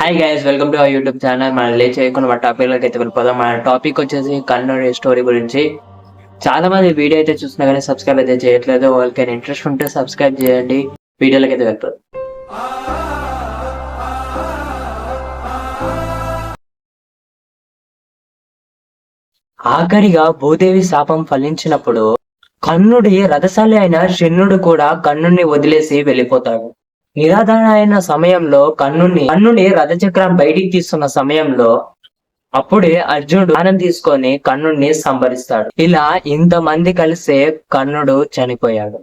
Hi guys, welcome to our YouTube channel. మనం late చేయకుండా మన టాపిక్ లోకి అయితే వెళ్ళిపోదాం. మన టాపిక్ వచ్చేసి కన్నడ స్టోరీ గురించి. చాలా మంది వీడియో అయితే చూస్తున్నా కానీ సబ్స్క్రైబ్ అయితే చేయట్లేదు. వాళ్ళకి ఇంట్రెస్ట్ ఉంటే సబ్స్క్రైబ్ చేయండి. వీడియోలోకి అయితే వెళ్తారు. ఆఖరిగా భూదేవి శాపం ఫలించినప్పుడు కర్ణుడి రథశాలి అయిన శనుడు కూడా కర్ణుడిని వదిలేసి వెళ్ళిపోతాడు. నిరాధార అయిన సమయంలో కర్ణుడి రథచక్రం బయటికి తీస్తున్న సమయంలో అప్పుడే అర్జునుడు ప్రాణం తీసుకొని కర్ణుడిని సంహరిస్తాడు. ఇలా ఇంతమంది కలిసే కర్ణుడు చనిపోయాడు.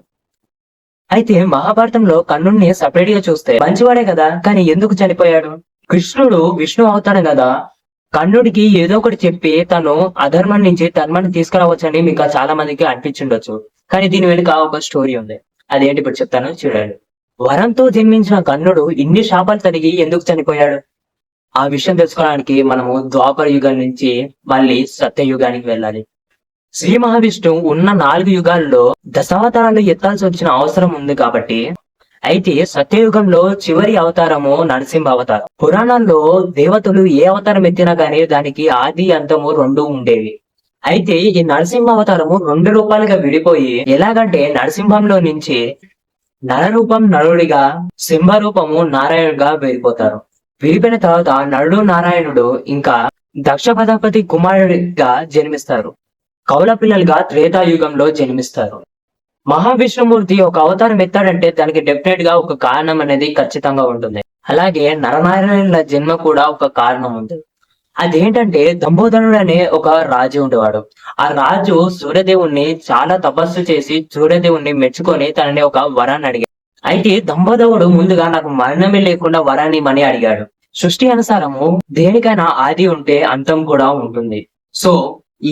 అయితే మహాభారతంలో కర్ణుడిని సపరేట్ గా చూస్తే మంచివాడే కదా, కానీ ఎందుకు చనిపోయాడు? కృష్ణుడు విష్ణు అవుతాడు కదా, కర్ణుడికి ఏదో ఒకటి చెప్పి తను అధర్మం నుంచి ధర్మాన్ని తీసుకురావచ్చని మీకు చాలా మందికి అనిపించుండొచ్చు. కానీ దీని వెనుక ఒక స్టోరీ ఉంది. అదేంటి ఇప్పుడు చెప్తాను, చూడండి. వరంతో జన్మించిన కర్ణుడు ఇన్ని శాపాలు తగిలి ఎందుకు చనిపోయాడు? ఆ విషయం తెలుసుకోవడానికి మనము ద్వాపర యుగం నుంచి మళ్ళీ సత్యయుగానికి వెళ్ళాలి. శ్రీ మహావిష్ణువు ఉన్న 4 యుగాల్లో దశావతారాలు ఎత్తాల్సి వచ్చిన అవసరం ఉంది కాబట్టి, అయితే సత్యయుగంలో చివరి అవతారము నరసింహ అవతారం. పురాణాల్లో దేవతలు ఏ అవతారం ఎత్తినా గానీ దానికి ఆది అంతము 2 ఉండేవి. అయితే ఈ నరసింహ అవతారము 2 రూపాలుగా విడిపోయి, ఎలాగంటే నరసింహంలో నుంచి నరరూపం నరుడిగా, సింహ రూపము నారాయణుడిగా వెళ్ళిపోతారు. విడిపోయిన తర్వాత నరుడు నారాయణుడు ఇంకా దక్ష ప్రజాపతి కుమారుడిగా జన్మిస్తారు. కౌల పిల్లలుగా త్రేతాయుగంలో జన్మిస్తారు. మహావిష్ణుమూర్తి ఒక అవతారం ఎత్తాడంటే దానికి డెఫినెట్ గా ఒక కారణం అనేది ఖచ్చితంగా ఉంటుంది. అలాగే నరనారాయణుల జన్మ కూడా ఒక కారణం ఉంది. అదేంటంటే దంబోదరుడు అనే ఒక రాజు ఉండేవాడు. ఆ రాజు సూర్యదేవుణ్ణి చాలా తపస్సు చేసి సూర్యదేవుణ్ణి మెచ్చుకొని తనని ఒక వరాన్ని అడిగాడు. అయితే దంబోదరుడు ముందుగా నాకు మరణమే లేకుండా వరాన్ని మని అడిగాడు. సృష్టి అనుసారము దేనికైనా ఆది ఉంటే అంతం కూడా ఉంటుంది. సో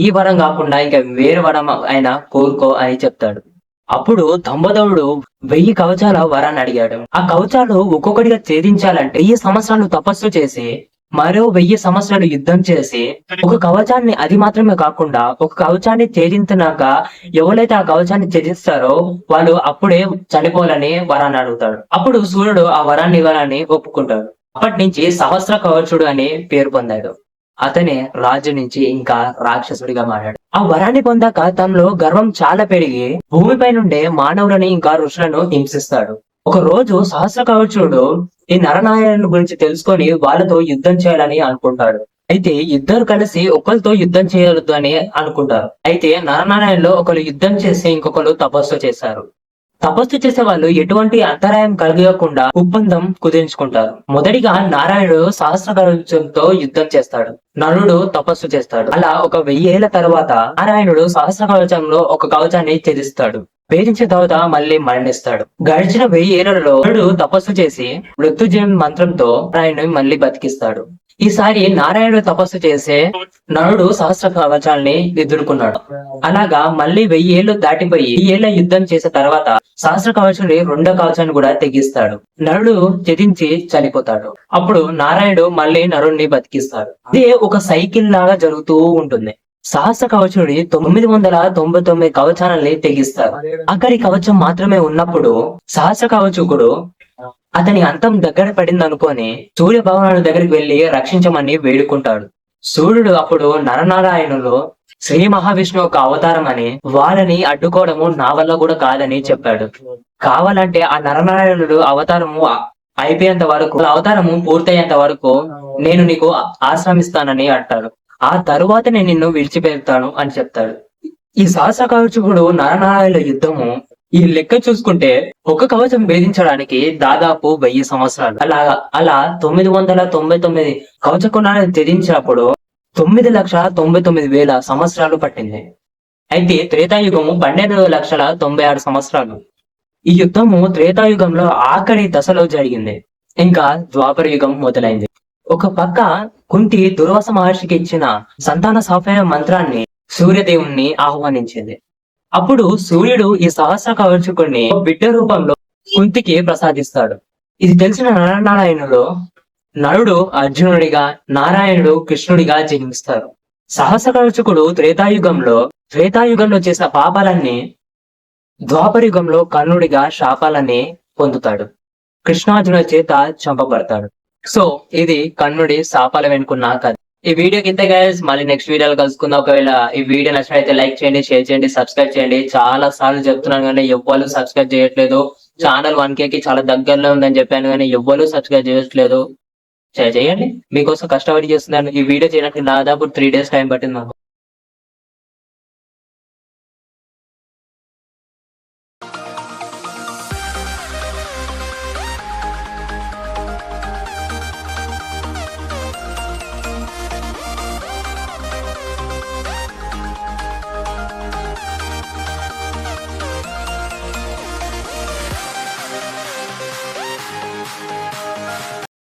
ఈ వరం కాకుండా ఇంకా వేరే వరం అయినా కోరుకో అని చెప్తాడు. అప్పుడు దంబోదరుడు 1000 కవచాల వరాన్ని అడిగాడు. ఆ కవచాలు ఒక్కొక్కటిగా ఛేదించాలంటే 1000 సంవత్సరాలు తపస్సు చేసి, మరో 1000 సంవత్సరాలు యుద్ధం చేసి, ఒక కవచాన్ని, అది మాత్రమే కాకుండా ఒక కవచాన్ని ఛేదించినాక ఎవరైతే ఆ కవచాన్ని ఛేదిస్తారో వాళ్ళు అప్పుడే చనిపోవాలని వరాన్ని అడుగుతాడు. అప్పుడు సూర్యుడు ఆ వరాన్ని ఇవ్వాలని ఒప్పుకుంటాడు. అప్పటి నుంచి సహస్ర కవచుడు అని పేరు పొందాడు. అతనే రాజు నుంచి ఇంకా రాక్షసుడిగా మారాడు. ఆ వరాన్ని పొందాక తనలో గర్వం చాలా పెరిగి భూమిపై నుండే మానవులని ఇంకా ఋషులను హింసిస్తాడు. ఒక రోజు సహస్ర కవచుడు ఈ నరనారాయణుల గురించి తెలుసుకొని వాళ్ళతో యుద్ధం చేయాలని అనుకుంటాడు. అయితే ఇద్దరు కలిసి ఒకరితో యుద్ధం చేయవద్దు అని అనుకుంటారు. అయితే నరనారాయణలో ఒకరు యుద్ధం చేసి ఇంకొకరు తపస్సు చేశారు. తపస్సు చేసే వాళ్ళు ఎటువంటి అంతరాయం కలగకుండా ఒప్పందం కుదిరించుకుంటారు. మొదటిగా నారాయణుడు సహస్ర కవచంతో యుద్ధం చేస్తాడు. నరుడు తపస్సు చేస్తాడు. అలా ఒక 1000 ఏళ్ల తర్వాత నారాయణుడు సహస్ర కవచంలో ఒక కవచాన్ని ఛేదిస్తాడు. భేదించిన తర్వాత మళ్ళీ మరణిస్తాడు. గడిచిన 1000 ఏళ్లలో నరుడు తపస్సు చేసి మృత్యుంజయ మంత్రంతో నారాయణుని మళ్ళీ బతికిస్తాడు. ఈసారి నారాయణుడు తపస్సు చేసే నరుడు సహస్ర కవచాల్ని ఎదుర్కొన్నాడు. అలాగా మళ్ళీ 1000 ఏళ్లు దాటిపోయి 1000 ఏళ్ల యుద్ధం చేసిన తర్వాత సహస్ర కవచుని 2వ కవచాన్ని కూడా తెగిస్తాడు. నరుడు ఛేదించి చనిపోతాడు. అప్పుడు నారాయణుడు మళ్ళీ నరుడిని బతికిస్తాడు. ఇదే ఒక సైకిల్ లాగా జరుగుతూ ఉంటుంది. సహస్ర కవచుడి 999 కవచాలని తెగిస్తారు. ఆఖరి కవచం మాత్రమే ఉన్నప్పుడు సహస్ర కవచుకుడు అతని అంతం దగ్గర పడింది అనుకొని సూర్య భగవానుడి దగ్గరికి వెళ్లి రక్షించమని వేడుకుంటాడు. సూర్యుడు అప్పుడు నరనారాయణులు శ్రీ మహావిష్ణువు ఒక అవతారం అని, వాళ్ళని అడ్డుకోవడము నా వల్ల కూడా కాదని చెప్పాడు. కావాలంటే ఆ నరనారాయణుడు అవతారము అయిపోయేంత వరకు, అవతారము పూర్తయ్యేంత వరకు నేను నీకు ఆశ్రమిస్తానని అంటాడు. ఆ తరువాత నేను నిన్ను విడిచిపెడతాను అని చెప్తాడు. ఈ సహస్ర కవచుడు నరనారాయణుల యుద్ధము ఈ లెక్క చూసుకుంటే ఒక కవచం భేదించడానికి దాదాపు 1000 సంవత్సరాలు. అలా 999 కవచకుణాలను త్యజించినప్పుడు 9,99,000 సంవత్సరాలు పట్టింది. అయితే త్రేతాయుగము 12,96,000 సంవత్సరాలు. ఈ యుద్ధము త్రేతాయుగంలో ఆఖరి దశలో జరిగింది. ఇంకా ద్వాపర యుగం మొదలైంది. ఒక పక్క కుంతి దుర్వాస మహర్షికి ఇచ్చిన సంతాన సాఫల్య మంత్రాన్ని సూర్యదేవుణ్ణి ఆహ్వానించింది. అప్పుడు సూర్యుడు ఈ సహస్ర కవచుకుని బిడ్డ రూపంలో కుంతికి ప్రసాదిస్తాడు. ఇది తెలిసిన నరనారాయణుడు నరుడు అర్జునుడిగా, నారాయణుడు కృష్ణుడిగా జన్మిస్తారు. సహస్ర కవచుకుడు త్రేతాయుగంలో చేసిన పాపాలన్నీ ద్వాపరయుగంలో కర్ణుడిగా శాపాలని పొందుతాడు. కృష్ణార్జునుల చేత చంపబడతాడు. సో ఇది కర్ణుడి శాపాల వెనుకున్న కథ. ఈ వీడియోకి ఇంతే గైస్, మళ్ళీ నెక్స్ట్ వీడియోలో కలుసుకుందాం. ఒకవేళ ఈ వీడియో నచ్చినట్లయితే లైక్ చేయండి, షేర్ చేయండి, సబ్స్క్రైబ్ చేయండి. చాలా సార్లు చెప్తున్నాను కానీ ఎవ్వరు సబ్స్క్రైబ్ చేయట్లేదు. ఛానల్ 1K కి చాలా దగ్గరలో ఉందని చెప్పాను కానీ ఎవ్వరు సబ్స్క్రైబ్ చేయట్లేదు. చేయండి, మీకోసం కష్టపడి చేస్తున్నాను. ఈ వీడియో చేయడానికి దాదాపు 3 days టైం పట్టింది నాకు.